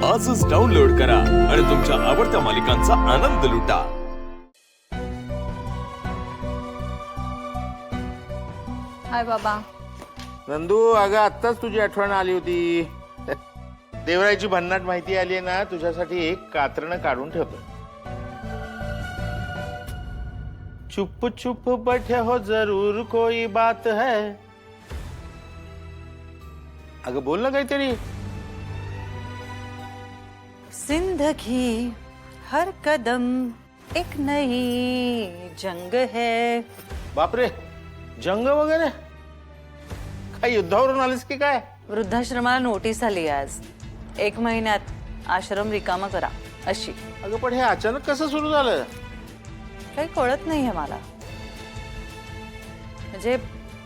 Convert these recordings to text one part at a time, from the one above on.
आजच डाउनलोड करा आणि तुमच्या आवडत्या मालिकांचा आनंद लुटा। हाय बाबा। नंदू, अगं आत्ताच तुझी आठवण आली होती। देवराईची भन्नाट माहिती आली आहे ना, तुझ्यासाठी एक कात्रण काढून ठेवतो। चुप चुप बैठे हो जरूर कोई बात है। अगं बोल ना काहीतरी। जिंदगी हर कदम एक नई जंग है। बापरे, जंग वगैरे? काय युद्धावरून आलीस की काय? वृद्धाश्रमाला नोटीस आली आज, 1 महिन्यात आश्रम रिकामा करा अशी। अगं पण हे अचानक कसं सुरू झालं? काही कळत नाहीये मला। म्हणजे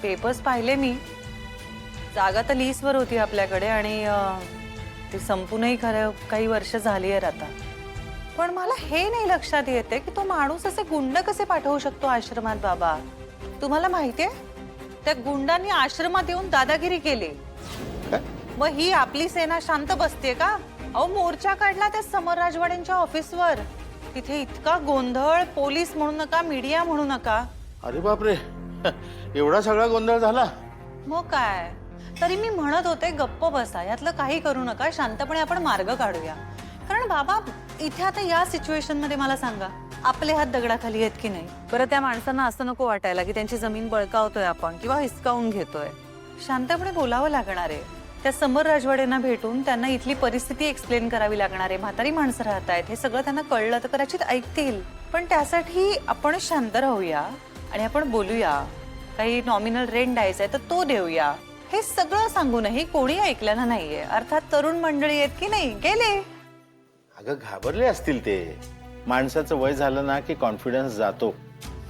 पेपर्स पाहिले मी, जागा तर लीजवर होती आपल्याकडे आणि ती संपूनही खरं काही वर्ष झाली आहेत आता। पण मला हे नाही लक्षात येते की तो माणूस असे गुंड कसे पाठवू शकतो आश्रमात। बाबा, तुम्हाला माहितीये त्या गुंडांनी आश्रमात येऊन दादागिरी केली। मग ही आपली सेना शांत बसते का? अहो, मोर्चा काढला त्या समर राजवाड्यांच्या ऑफिसवर। तिथे इतका गोंधळ, पोलीस म्हणू नका, मीडिया म्हणू नका। अरे बापरे, एवढा सगळा गोंधळ झाला? मग काय, तरी मी म्हणत होते गप्प बसा, यातलं काही करू नका, शांतपणे आपण मार्ग काढूया। कारण बाबा, इथे आता या सिच्युएशन मध्ये मला सांगा, आपले हात दगडाखाली आहेत की नाही? बरं, त्या माणसांना असं नको वाटायला की त्यांची जमीन बळकावतोय आपण किंवा हिसकावून घेतोय। शांतपणे बोलावं लागणार आहे। त्या समर राजवाड्यांना भेटून त्यांना इथली परिस्थिती एक्सप्लेन करावी लागणार आहे। म्हातारी माणसं राहत आहेत, हे सगळं त्यांना कळलं तर कदाचित ऐकतील। पण त्यासाठी आपण शांत राहूया आणि आपण बोलूया। काही नॉमिनल रेंट द्यायचा आहे तर तो देऊया, हे सगळं सांगूनही कोणी ऐकलेलं नाहीये। अर्थात तरुण मंडळी आहेत की नाही, गेले। अगं घाबरले असतील ते। माणसाचं वय झालं ना की कॉन्फिडन्स जातो।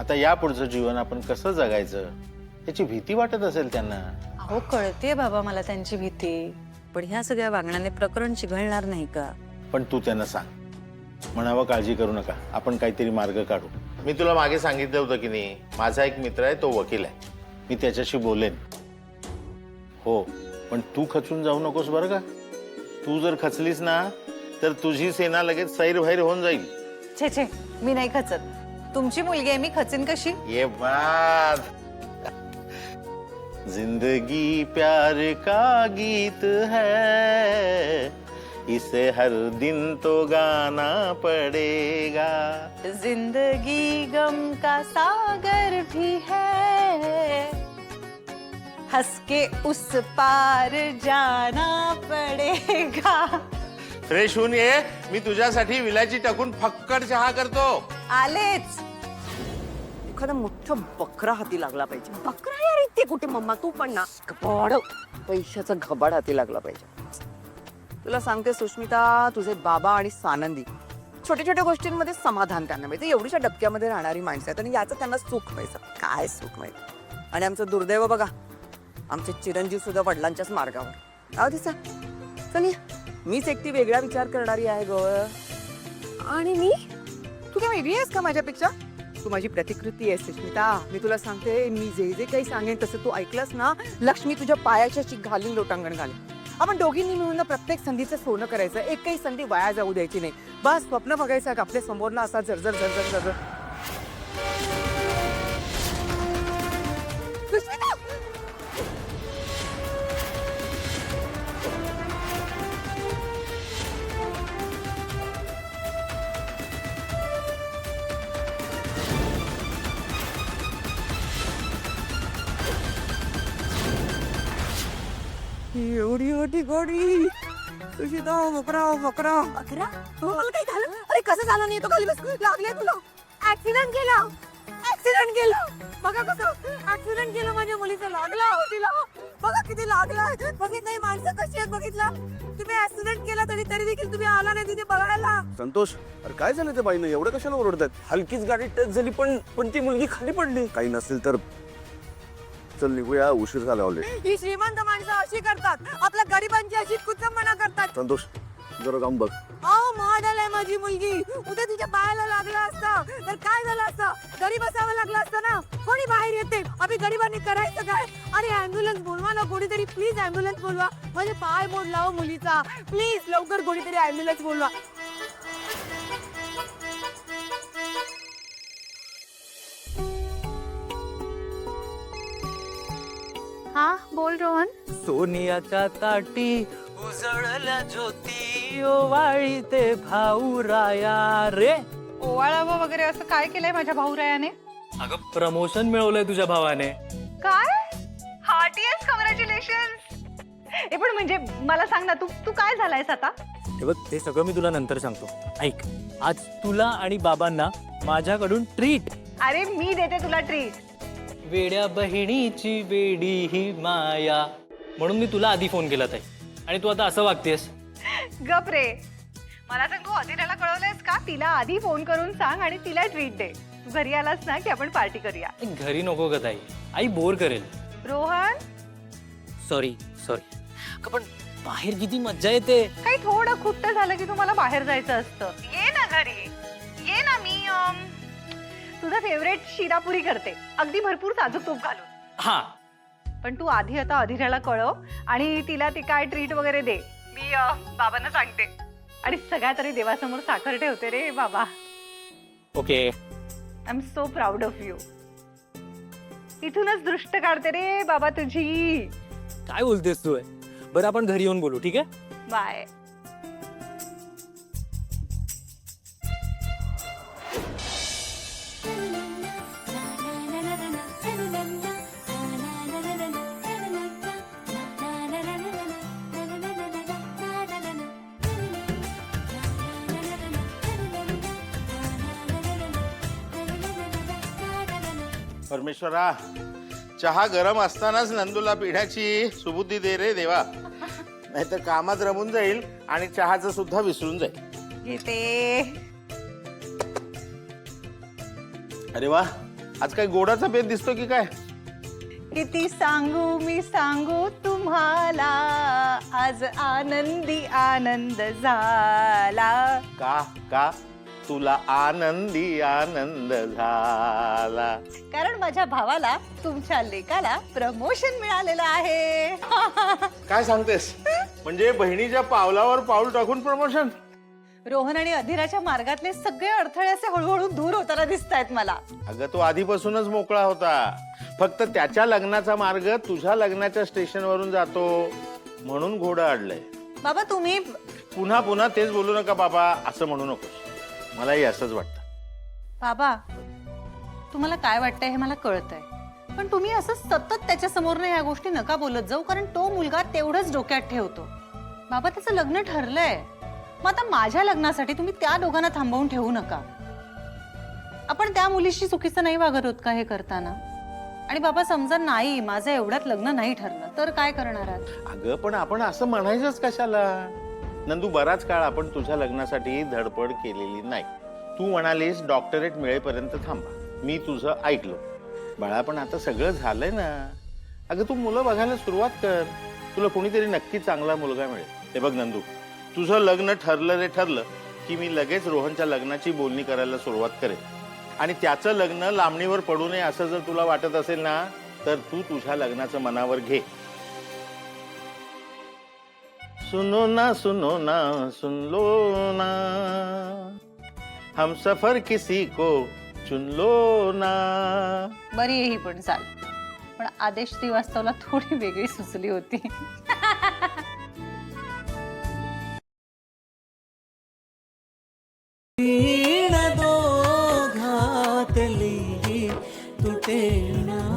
आता या पुढचं जीवन आपण कसं जगायचं याची भीती वाटत असेल त्यांना। अहो, कळते बाबा मला त्यांची भीती, पण ह्या सगळ्या वागण्याने प्रकरण चिघळणार नाही का? पण तू त्यांना सांग, म्हणावं काळजी करू नका, आपण काहीतरी मार्ग काढू। मी तुला मागे सांगितलं होतं की नाही, माझा एक मित्र आहे, तो वकील आहे, मी त्याच्याशी बोलेन। हो, पण तू खचून जाऊ नकोस बरं का। तू जर खचलीस ना तर तुझी सेना लगेच सैरभैर होऊन जाईल। छे छे, मी नाही खचत। तुमची मुलगी आहे, मी खचीन कशी? ये बात, जिंदगी प्यार का गीत है, इसे हर दिन तो गाना पड़ेगा। जिंदगी गम का सागर भी है, हंस के उस पार जाना पड़ेगा। फ्रेश होऊन ये, मी तुझ्यासाठी विलायची टाकून फक्कड चहा करतो। आलेच। एखादा मोठा बकरा हाती लागला पाहिजे। बकरा यार, इथे कुठे मम्मा, तू पण ना घबाड, पैशाचा घबाड हाती लागला पाहिजे। तुला सांगते सुष्मिता, तुझे बाबा आणि सानंदी छोट्या छोट्या गोष्टींमध्ये समाधान त्यांना मिळते। एवढीशा डबक्यामध्ये राहणारी माणसं आहेत आणि याचं त्यांना सुख मिळतं। काय सुख मिळतं? आणि आमचं दुर्दैव बघा, आमचे चिरंजीव सुद्धा वडिलांच्याच मार्गावर। अहो दिसा, चल मीच एकटी वेगळा विचार करणारी आहे ग। आणि मी, तू काय वेगळी आहेस का माझ्यापेक्षा? तू माझी प्रतिकृती आहे सुष्मिता। मी तुला सांगते, मी जे जे काही सांगेन तसं तू ऐकलंस ना, लक्ष्मी तुझ्या पायाशी घालून लोटांगण घालेन। आपण दोघींनी मिळून प्रत्येक संधीचं सोनं करायचं, एकही संधी वाया जाऊ द्यायची नाही। बस स्वप्न बघायचं का आपल्या समोर ना, असा झरझर झरझर झरझर। सुष्मिता, एवढी मोठी गाडी, सुशिता, बकरा बकरा बकरा, काय झालं? अरे कसं झालं नाही? तो खाली बस, लागले तुला? ऍक्सिडेंट केला, ऍक्सिडेंट केलं। बघा कसं ऍक्सिडेंट केलं माझ्या मुलीचं, लागला तिला। बघा किती लागला, बघितलं माणसं कशी आहेत, बघितलं? तुम्ही ऍक्सिडेंट केला तरी देखील तुम्ही आला नाही तिथे बघायला। संतोष, अरे काय झालं ते बाईनं? एवढं कशाला ओरडतात? हलकीच गाडी टच झाली, पण ती मुलगी खाली पडली। काही नसेल तर चल निघूया, उशीर झाला ऑलरेडी। ही श्रीमंत माणसं अशी करतात, आपल्या गरिबांची अशी कुचंबना करतात। संतोष, जरा जाऊन बघ। अहो, मॉडेल आहे माझी मुलगी. उद्या तिच्या पायाला लागलं असतं तर काय झालं असतं? घरी बसावं लागलं असतं ना. कोणी बाहेर येते, आम्ही गरिबांनी करायचं काय? आणि अँब्युलन्स बोलवा ना कोणीतरी, प्लीज अँब्युलन्स बोलवा. माझे पाय मोडला हो मुलीचा, प्लीज लवकर कोणीतरी अँब्युलन्स बोलवा. हा बोल रोहन. सोनियाच्या ताटी उजळल्या ज्योती ओवाळी ते भाऊ राया रे. ओवाळावं वगैरे असं काय केलंय माझ्या भाऊरायाने? अगं प्रमोशन मिळवलंय तुझ्या भावाने. काय? Heartiest congratulation. हे पण म्हणजे मला सांग ना, तू काय झालायस आता? हे बघ, ते सगळं मी तुला नंतर सांगतो. ऐक, आज तुला आणि बाबांना माझ्याकडून ट्रीट. अरे मी देते तुला ट्रीट. वेड्या बहिणीची वेडी ही माया म्हणून मी तुला आधी फोन केला ताई, आणि तू आता असं वागतेस. गप रे. मला सांग, तू अधिराला कळवलंयस का? तिला आधी फोन करून सांग आणि तिला ट्रीट दे. तू घरी आलास ना की आपण पार्टी करूया. घरी नको ग ताई, आई बोर करेल. रोहन, सॉरी पण बाहेर किती मज्जा येते. काही थोडं खुट्ट झालं की तुम्हाला बाहेर जायचं असतं. ये ना घरी, ये ना. मी तुझा फेवरेट शिरापुरी करते, अगदी भरपूर साजूक तूप घालून. हा, पण तू आधी आता अधिराला कळव आणि तिला ती काय ट्रीट वगैरे दे. मी बाबांना सांगते. आणि सगळ्या तरी देवासमोर साखर ठेवते रे बाबा. Okay. I am so proud of you. इथूनच दृष्ट काढते रे बाबा तुझी. काय बोलतेस तू? बरं, आपण घरी येऊन बोलू, ठीक आहे? बाय. परमेश्वरा, चहा गरम असतानाच नंदूला पिढ्याची सुबुद्धी दे रे देवा, नाहीतर कामात रमून जाईल आणि चहाचं सुद्धा विसरून जाईल. येते. अरे वा, आज काय गोडाचा बेत दिसतो की काय? किती सांगू मी सांगू तुम्हाला, आज आनंदी आनंद झाला. का का तुला आनंदी आनंद झाला? कारण माझ्या भावाला, तुमच्या लेकाला प्रमोशन मिळालेलं आहे. काय सांगतेस? म्हणजे बहिणीच्या पावलावर पाऊल टाकून प्रमोशन? रोहन आणि अधिराच्या मार्गातले सगळे अडथळे असे हळूहळू दूर होताना दिसत आहेत मला. अगं, तो आधीपासूनच मोकळा होता. फक्त त्याच्या लग्नाचा मार्ग तुझ्या लग्नाच्या स्टेशनवरून जातो म्हणून घोडं अडलंय. बाबा तुम्ही पुन्हा पुन्हा तेच बोलू नका बाबा, असं म्हणू नकोस. मलाही असंच वाटतं. बाबा, तुम्हाला काय वाटतंय हे मला कळतंय, पण तुम्ही असं सतत त्याच्या समोर ह्या गोष्टी नका बोलत जाऊ, कारण तो मुलगा तेवढंच डोक्यात ठेवतो. बाबा, त्याचं लग्न ठरलंय. मग आता माझ्या लग्नासाठी तुम्ही त्या दोघांना थांबवून ठेवू नका. आपण त्या मुलीशी चुकीचं नाही वागत होत का हे करताना? आणि बाबा समजा नाही, माझं एवढ्यात लग्न नाही ठरलं तर काय करणार आहात? अगं, पण आपण असं म्हणायचंच कशाला? नंदू, बराच काळ आपण तुझ्या लग्नासाठी धडपड केलेली नाही. तू म्हणालीस डॉक्टरेट मिळेपर्यंत थांबा. मी तुझं ऐकलो. बाळा, पण आता सगळं झालंय ना. अगं, तू मुलं बघायला सुरुवात कर. तुला कोणीतरी नक्की चांगला मुलगा मिळेल. हे बघ नंदू, तुझं लग्न ठरलं रे ठरलं की मी लगेच रोहनच्या लग्नाची बोलणी करायला सुरुवात करेन. आणि त्याचं लग्न लांबणीवर पडू नये असं जर तुला वाटत असेल ना, तर तू तुझ्या लग्नाचं मनावर घे. सुनो ना सुन लो ना, हम सफर किसी को चुन लो ना. बरी आहे ही पण चाल, पण आदेश श्रीवास्तवला थोडी वेगळी सुचली होती. दोघातली तुटे ना